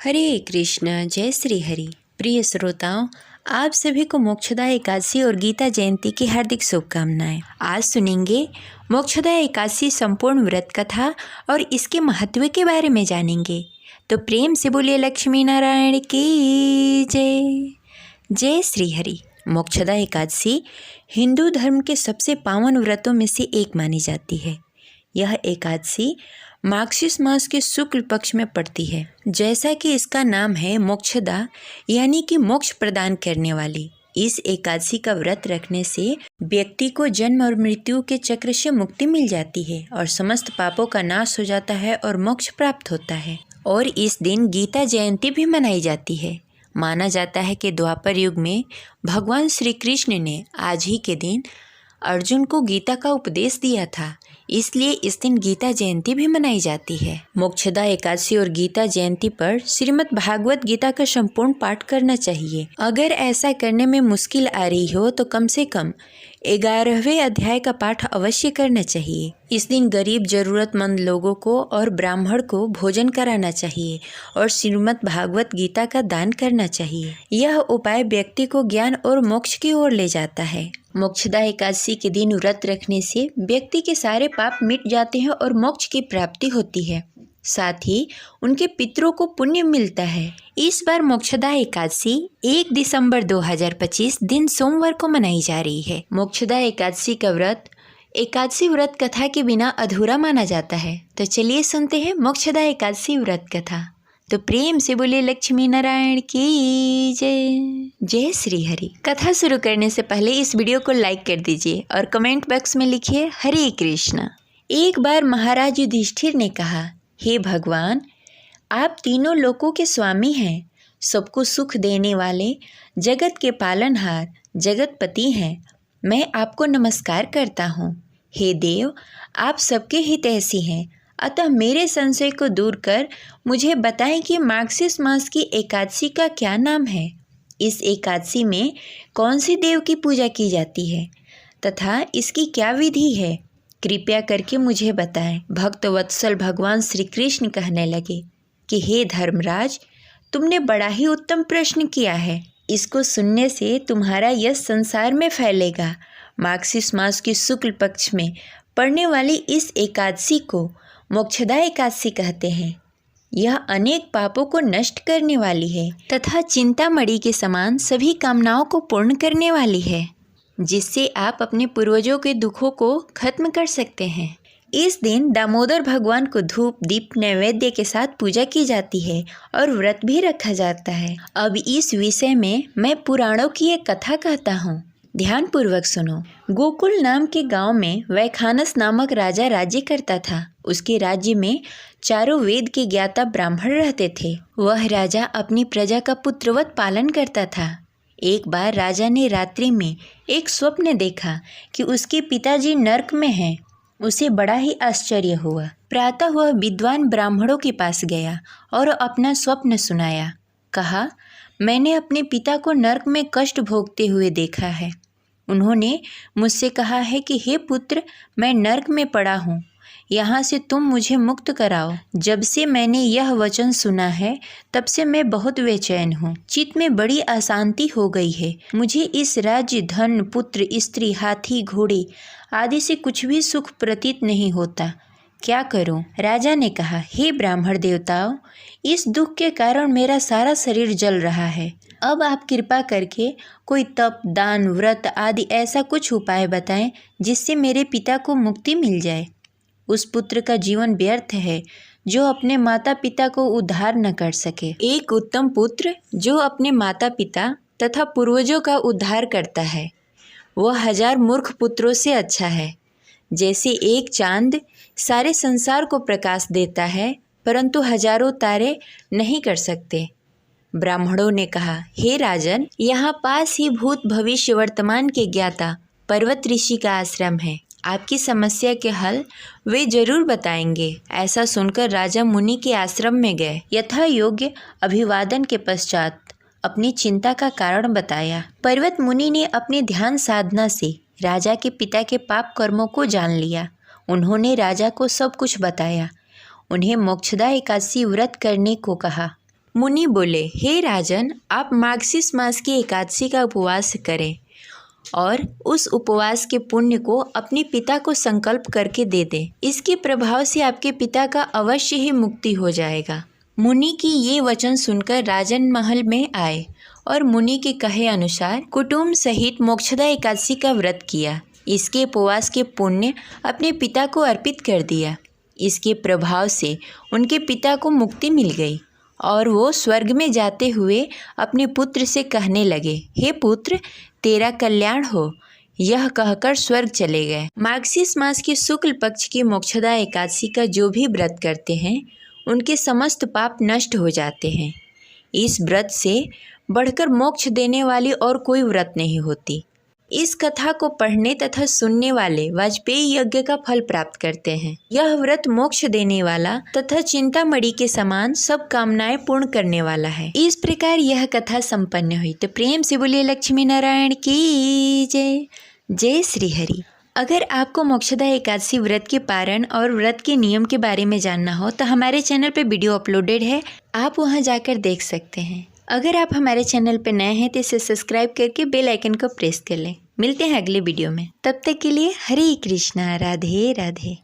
हरे कृष्ण, जय श्री हरि। प्रिय श्रोताओं, आप सभी को मोक्षदा एकादशी और गीता जयंती की हार्दिक शुभकामनाएं। आज सुनेंगे मोक्षदा एकादशी संपूर्ण व्रत कथा और इसके महत्व के बारे में जानेंगे। तो प्रेम से बोलिए लक्ष्मी नारायण की जय। जय श्री हरि। मोक्षदा एकादशी हिंदू धर्म के सबसे पावन व्रतों में से एक मानी जाती है। यह एकादशी मार्गशीर्ष मास के शुक्ल पक्ष में पड़ती है। जैसा कि इसका नाम है मोक्षदा, यानी कि मोक्ष प्रदान करने वाली। इस एकादशी का व्रत रखने से व्यक्ति को जन्म और मृत्यु के चक्र से मुक्ति मिल जाती है और समस्त पापों का नाश हो जाता है और मोक्ष प्राप्त होता है। और इस दिन गीता जयंती भी मनाई जाती है। माना जाता है कि द्वापर युग में भगवान श्री कृष्ण ने आज ही के दिन अर्जुन को गीता का उपदेश दिया था, इसलिए इस दिन गीता जयंती भी मनाई जाती है। मोक्षदा एकादशी और गीता जयंती पर श्रीमद् भागवत गीता का संपूर्ण पाठ करना चाहिए। अगर ऐसा करने में मुश्किल आ रही हो तो कम से कम 11वें अध्याय का पाठ अवश्य करना चाहिए। इस दिन गरीब जरूरतमंद लोगों को और ब्राह्मण को भोजन कराना चाहिए और श्रीमद् भागवत गीता का दान करना चाहिए। यह उपाय व्यक्ति को ज्ञान और मोक्ष की ओर ले जाता है। मोक्षदा एकादशी के दिन व्रत रखने से व्यक्ति के सारे पाप मिट जाते हैं और मोक्ष की प्राप्ति होती है। साथ ही उनके पितरों को पुण्य मिलता है। इस बार मोक्षदा एकादशी 1 दिसंबर 2025 दिन सोमवार को मनाई जा रही है। मोक्षदा एकादशी का व्रत एकादशी व्रत कथा के बिना अधूरा माना जाता है। तो चलिए सुनते हैं मोक्षदा एकादशी व्रत कथा। तो प्रेम से बोले लक्ष्मी नारायण की जय। जय श्री हरि। कथा शुरू करने से पहले इस वीडियो को लाइक कर दीजिए और कमेंट बॉक्स में लिखिए हरे कृष्ण। एक बार महाराज युधिष्ठिर ने कहा, हे भगवान, आप तीनों लोकों के स्वामी हैं, सबको सुख देने वाले, जगत के पालनहार, जगतपति हैं। मैं आपको नमस्कार करता हूँ। हे देव, आप सबके हितैषी हैं, अतः मेरे संशय को दूर कर मुझे बताएं कि मार्गशीर्ष मास की एकादशी का क्या नाम है। इस एकादशी में कौन से देव की पूजा की जाती है तथा इसकी क्या विधि है, कृपया करके मुझे बताएं। भक्त वत्सल भगवान श्री कृष्ण कहने लगे कि हे धर्मराज, तुमने बड़ा ही उत्तम प्रश्न किया है। इसको सुनने से तुम्हारा यश संसार में फैलेगा। मार्गशीर्ष मास की शुक्ल पक्ष में पड़ने वाली इस एकादशी को मोक्षदा एकादशी कहते हैं। यह अनेक पापों को नष्ट करने वाली है तथा चिंतामणि के समान सभी कामनाओं को पूर्ण करने वाली है, जिससे आप अपने पूर्वजों के दुखों को खत्म कर सकते हैं। इस दिन दामोदर भगवान को धूप दीप नैवेद्य के साथ पूजा की जाती है और व्रत भी रखा जाता है। अब इस विषय में मैं पुराणों की एक कथा कहता हूँ, ध्यान पूर्वक सुनो। गोकुल नाम के गांव में वैखानस नामक राजा राज्य करता था। उसके राज्य में चारों वेद के ज्ञाता ब्राह्मण रहते थे। वह राजा अपनी प्रजा का पुत्रवत पालन करता था। एक बार राजा ने रात्रि में एक स्वप्न देखा कि उसके पिताजी नरक में हैं। उसे बड़ा ही आश्चर्य हुआ। प्रातः वह विद्वान ब्राह्मणों के पास गया और अपना स्वप्न सुनाया। कहा, मैंने अपने पिता को नरक में कष्ट भोगते हुए देखा है। उन्होंने मुझसे कहा है कि हे पुत्र, मैं नरक में पड़ा हूँ, यहाँ से तुम मुझे मुक्त कराओ। जब से मैंने यह वचन सुना है तब से मैं बहुत बेचैन हूँ। चित्त में बड़ी अशांति हो गई है। मुझे इस राज्य, धन, पुत्र, स्त्री, हाथी, घोड़े आदि से कुछ भी सुख प्रतीत नहीं होता। क्या करूं? राजा ने कहा, हे ब्राह्मण देवताओं, इस दुख के कारण मेरा सारा शरीर जल रहा है। अब आप कृपा करके कोई तप, दान, व्रत आदि ऐसा कुछ उपाय बताएं जिससे मेरे पिता को मुक्ति मिल जाए। उस पुत्र का जीवन व्यर्थ है जो अपने माता पिता को उद्धार न कर सके। एक उत्तम पुत्र जो अपने माता पिता तथा पूर्वजों का उद्धार करता है, वह 1000 मूर्ख पुत्रों से अच्छा है। जैसे एक चांद सारे संसार को प्रकाश देता है, परंतु हजारों तारे नहीं कर सकते। ब्राह्मणों ने कहा, हे राजन, यहाँ पास ही भूत भविष्य वर्तमान के ज्ञाता पर्वत ऋषि का आश्रम है। आपकी समस्या के हल वे जरूर बताएंगे। ऐसा सुनकर राजा मुनि के आश्रम में गए। यथा योग्य अभिवादन के पश्चात अपनी चिंता का कारण बताया। पर्वत मुनि ने अपनी ध्यान साधना से राजा के पिता के पाप कर्मों को जान लिया। उन्होंने राजा को सब कुछ बताया। उन्हें मोक्षदा एकादशी व्रत करने को कहा। मुनि बोले, हे राजन, आप मार्गशीर्ष मास की एकादशी का उपवास करें और उस उपवास के पुण्य को अपने पिता को संकल्प करके दे दें। इसके प्रभाव से आपके पिता का अवश्य ही मुक्ति हो जाएगा। मुनि की ये वचन सुनकर राजन महल में आए और मुनि के कहे अनुसार कुटुंब सहित मोक्षदा एकादशी का व्रत किया। इसके उपवास के पुण्य अपने पिता को अर्पित कर दिया। इसके प्रभाव से उनके पिता को मुक्ति मिल गई और वो स्वर्ग में जाते हुए अपने पुत्र से कहने लगे, हे पुत्र, तेरा कल्याण हो। यह कहकर स्वर्ग चले गए। मार्गशीर्ष मास के शुक्ल पक्ष की मोक्षदा एकादशी का जो भी व्रत करते हैं उनके समस्त पाप नष्ट हो जाते हैं। इस व्रत से बढ़कर मोक्ष देने वाली और कोई व्रत नहीं होती। इस कथा को पढ़ने तथा सुनने वाले वाजपेयी यज्ञ का फल प्राप्त करते हैं। यह व्रत मोक्ष देने वाला तथा चिंतामणि के समान सब कामनाएं पूर्ण करने वाला है। इस प्रकार यह कथा संपन्न हुई। तो प्रेम से बोलिए लक्ष्मी नारायण की जय। जय श्री हरि। अगर आपको मोक्षदा एकादशी व्रत के पारण और व्रत के नियम के बारे में जानना हो तो हमारे चैनल पे वीडियो अपलोडेड है, आप वहां जाकर देख सकते हैं। अगर आप हमारे चैनल पर नए हैं तो इसे सब्सक्राइब करके बेल आइकन को प्रेस कर लें। मिलते हैं अगले वीडियो में। तब तक के लिए हरे कृष्णा, राधे राधे।